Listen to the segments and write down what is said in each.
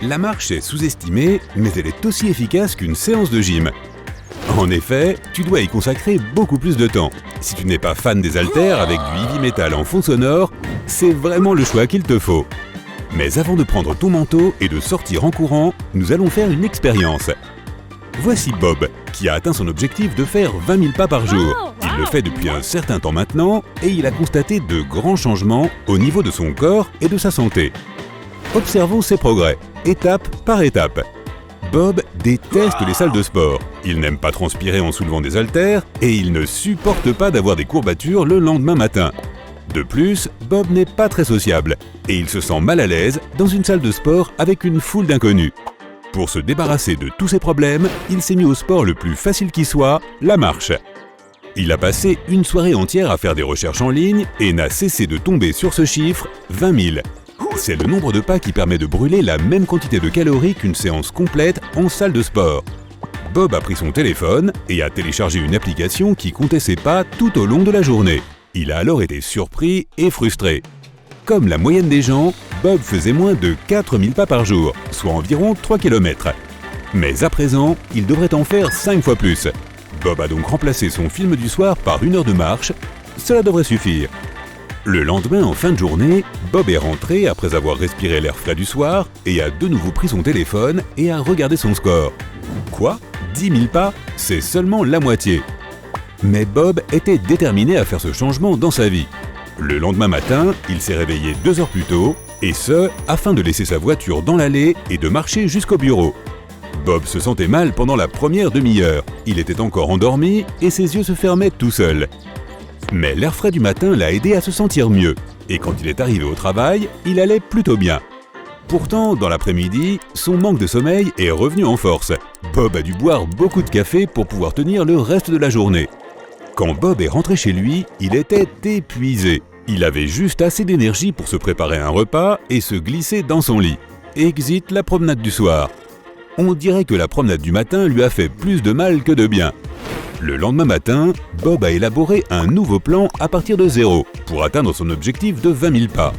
La marche est sous-estimée, mais elle est aussi efficace qu'une séance de gym. En effet, tu dois y consacrer beaucoup plus de temps. Si tu n'es pas fan des haltères avec du heavy metal en fond sonore, c'est vraiment le choix qu'il te faut. Mais avant de prendre ton manteau et de sortir en courant, nous allons faire une expérience. Voici Bob, qui a atteint son objectif de faire 20 000 pas par jour. Il le fait depuis un certain temps maintenant et il a constaté de grands changements au niveau de son corps et de sa santé. Observons ses progrès, étape par étape. Bob déteste les salles de sport. Il n'aime pas transpirer en soulevant des haltères et il ne supporte pas d'avoir des courbatures le lendemain matin. De plus, Bob n'est pas très sociable et il se sent mal à l'aise dans une salle de sport avec une foule d'inconnus. Pour se débarrasser de tous ces problèmes, il s'est mis au sport le plus facile qui soit, la marche. Il a passé une soirée entière à faire des recherches en ligne et n'a cessé de tomber sur ce chiffre, 20 000. C'est le nombre de pas qui permet de brûler la même quantité de calories qu'une séance complète en salle de sport. Bob a pris son téléphone et a téléchargé une application qui comptait ses pas tout au long de la journée. Il a alors été surpris et frustré. Comme la moyenne des gens, Bob faisait moins de 4 000 pas par jour, soit environ 3 km. Mais à présent, il devrait en faire 5 fois plus. Bob a donc remplacé son film du soir par 1 heure de marche. Cela devrait suffire. Le lendemain, en fin de journée, Bob est rentré après avoir respiré l'air frais du soir et a de nouveau pris son téléphone et a regardé son score. Quoi ? 10 000 pas ? C'est seulement la moitié. Mais Bob était déterminé à faire ce changement dans sa vie. Le lendemain matin, il s'est réveillé 2 heures plus tôt, et ce, afin de laisser sa voiture dans l'allée et de marcher jusqu'au bureau. Bob se sentait mal pendant la première demi-heure. Il était encore endormi et ses yeux se fermaient tout seuls. Mais l'air frais du matin l'a aidé à se sentir mieux, et quand il est arrivé au travail, il allait plutôt bien. Pourtant, dans l'après-midi, son manque de sommeil est revenu en force. Bob a dû boire beaucoup de café pour pouvoir tenir le reste de la journée. Quand Bob est rentré chez lui, il était épuisé. Il avait juste assez d'énergie pour se préparer un repas et se glisser dans son lit. Exit la promenade du soir. On dirait que la promenade du matin lui a fait plus de mal que de bien. Le lendemain matin, Bob a élaboré un nouveau plan à partir de zéro pour atteindre son objectif de 20 000 pas.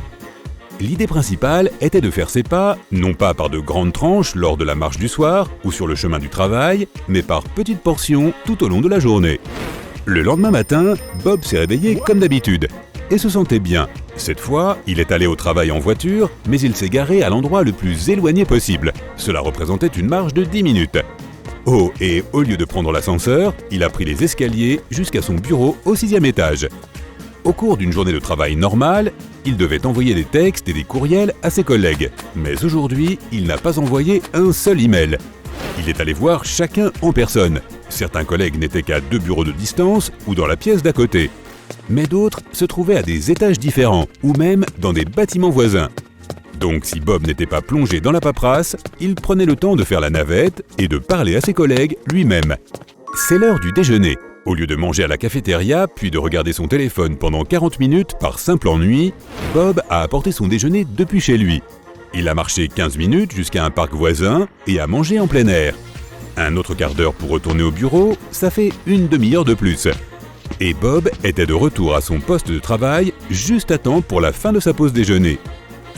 L'idée principale était de faire ses pas, non pas par de grandes tranches lors de la marche du soir ou sur le chemin du travail, mais par petites portions tout au long de la journée. Le lendemain matin, Bob s'est réveillé comme d'habitude et se sentait bien. Cette fois, il est allé au travail en voiture, mais il s'est garé à l'endroit le plus éloigné possible. Cela représentait une marche de 10 minutes. Oh, et au lieu de prendre l'ascenseur, il a pris les escaliers jusqu'à son bureau au 6e étage. Au cours d'une journée de travail normale, il devait envoyer des textes et des courriels à ses collègues. Mais aujourd'hui, il n'a pas envoyé un seul email. Il est allé voir chacun en personne. Certains collègues n'étaient qu'à 2 bureaux de distance ou dans la pièce d'à côté. Mais d'autres se trouvaient à des étages différents ou même dans des bâtiments voisins. Donc si Bob n'était pas plongé dans la paperasse, il prenait le temps de faire la navette et de parler à ses collègues lui-même. C'est l'heure du déjeuner. Au lieu de manger à la cafétéria puis de regarder son téléphone pendant 40 minutes par simple ennui, Bob a apporté son déjeuner depuis chez lui. Il a marché 15 minutes jusqu'à un parc voisin et a mangé en plein air. Un autre quart d'heure pour retourner au bureau, ça fait une demi-heure de plus. Et Bob était de retour à son poste de travail juste à temps pour la fin de sa pause déjeuner.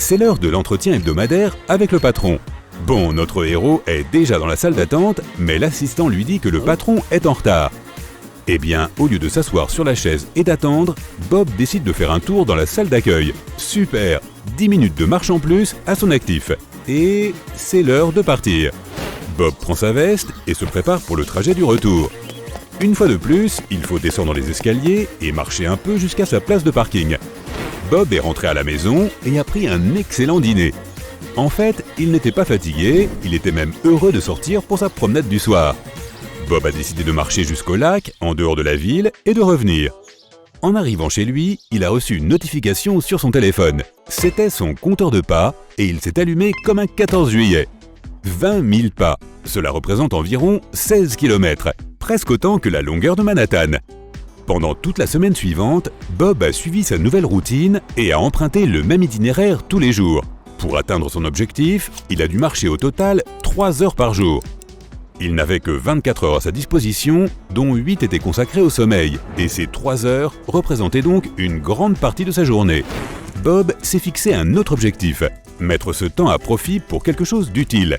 C'est l'heure de l'entretien hebdomadaire avec le patron. Bon, notre héros est déjà dans la salle d'attente, mais l'assistant lui dit que le patron est en retard. Eh bien, au lieu de s'asseoir sur la chaise et d'attendre, Bob décide de faire un tour dans la salle d'accueil. Super! 10 minutes de marche en plus à son actif. Et c'est l'heure de partir. Bob prend sa veste et se prépare pour le trajet du retour. Une fois de plus, il faut descendre les escaliers et marcher un peu jusqu'à sa place de parking. Bob est rentré à la maison et a pris un excellent dîner. En fait, il n'était pas fatigué, il était même heureux de sortir pour sa promenade du soir. Bob a décidé de marcher jusqu'au lac, en dehors de la ville, et de revenir. En arrivant chez lui, il a reçu une notification sur son téléphone. C'était son compteur de pas et il s'est allumé comme un 14 juillet. 20 000 pas, cela représente environ 16 km, presque autant que la longueur de Manhattan. Pendant toute la semaine suivante, Bob a suivi sa nouvelle routine et a emprunté le même itinéraire tous les jours. Pour atteindre son objectif, il a dû marcher au total 3 heures par jour. Il n'avait que 24 heures à sa disposition, dont 8 étaient consacrées au sommeil, et ces 3 heures représentaient donc une grande partie de sa journée. Bob s'est fixé un autre objectif, mettre ce temps à profit pour quelque chose d'utile.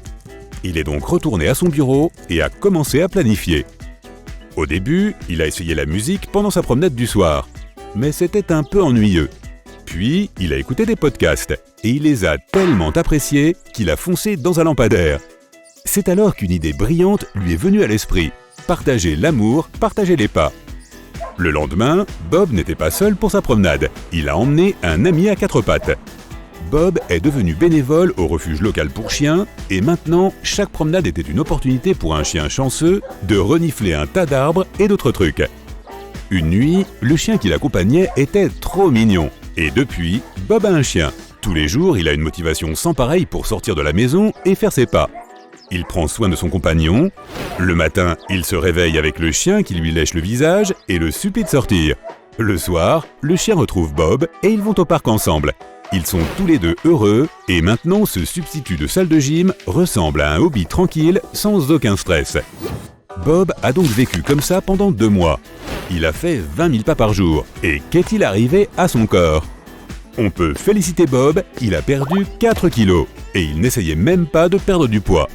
Il est donc retourné à son bureau et a commencé à planifier. Au début, il a essayé la musique pendant sa promenade du soir, mais c'était un peu ennuyeux. Puis, il a écouté des podcasts et il les a tellement appréciés qu'il a foncé dans un lampadaire. C'est alors qu'une idée brillante lui est venue à l'esprit. Partager l'amour, partager les pas. Le lendemain, Bob n'était pas seul pour sa promenade. Il a emmené un ami à quatre pattes. Bob est devenu bénévole au refuge local pour chiens et maintenant, chaque promenade était une opportunité pour un chien chanceux de renifler un tas d'arbres et d'autres trucs. Une nuit, le chien qui l'accompagnait était trop mignon. Et depuis, Bob a un chien. Tous les jours, il a une motivation sans pareille pour sortir de la maison et faire ses pas. Il prend soin de son compagnon. Le matin, il se réveille avec le chien qui lui lèche le visage et le supplie de sortir. Le soir, le chien retrouve Bob et ils vont au parc ensemble. Ils sont tous les deux heureux et maintenant ce substitut de salle de gym ressemble à un hobby tranquille sans aucun stress. Bob a donc vécu comme ça pendant 2 mois. Il a fait 20 000 pas par jour. Et qu'est-il arrivé à son corps? On peut féliciter Bob, il a perdu 4 kilos. Et il n'essayait même pas de perdre du poids.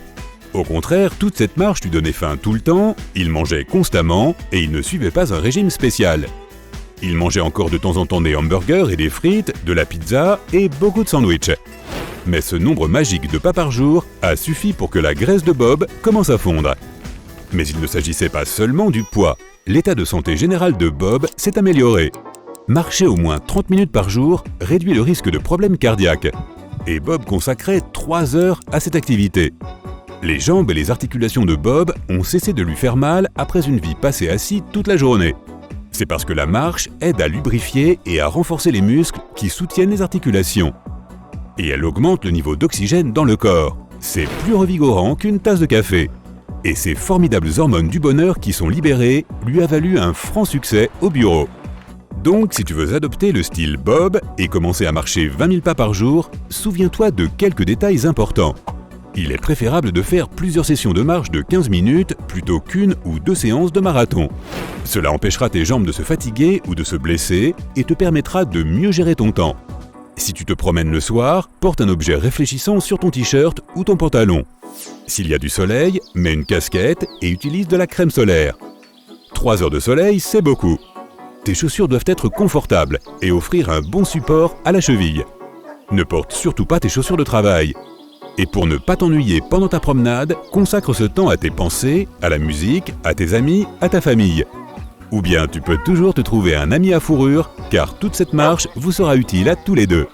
Au contraire, toute cette marche lui donnait faim tout le temps, il mangeait constamment et il ne suivait pas un régime spécial. Il mangeait encore de temps en temps des hamburgers et des frites, de la pizza et beaucoup de sandwichs. Mais ce nombre magique de pas par jour a suffi pour que la graisse de Bob commence à fondre. Mais il ne s'agissait pas seulement du poids. L'état de santé général de Bob s'est amélioré. Marcher au moins 30 minutes par jour réduit le risque de problèmes cardiaques. Et Bob consacrait 3 heures à cette activité. Les jambes et les articulations de Bob ont cessé de lui faire mal après une vie passée assis toute la journée. C'est parce que la marche aide à lubrifier et à renforcer les muscles qui soutiennent les articulations. Et elle augmente le niveau d'oxygène dans le corps. C'est plus revigorant qu'une tasse de café. Et ces formidables hormones du bonheur qui sont libérées lui a valu un franc succès au bureau. Donc, si tu veux adopter le style Bob et commencer à marcher 20 000 pas par jour, souviens-toi de quelques détails importants. Il est préférable de faire plusieurs sessions de marche de 15 minutes plutôt qu'une ou 2 séances de marathon. Cela empêchera tes jambes de se fatiguer ou de se blesser et te permettra de mieux gérer ton temps. Si tu te promènes le soir, porte un objet réfléchissant sur ton t-shirt ou ton pantalon. S'il y a du soleil, mets une casquette et utilise de la crème solaire. 3 heures de soleil, c'est beaucoup. Tes chaussures doivent être confortables et offrir un bon support à la cheville. Ne porte surtout pas tes chaussures de travail. Et pour ne pas t'ennuyer pendant ta promenade, consacre ce temps à tes pensées, à la musique, à tes amis, à ta famille. Ou bien tu peux toujours te trouver un ami à fourrure, car toute cette marche vous sera utile à tous les deux.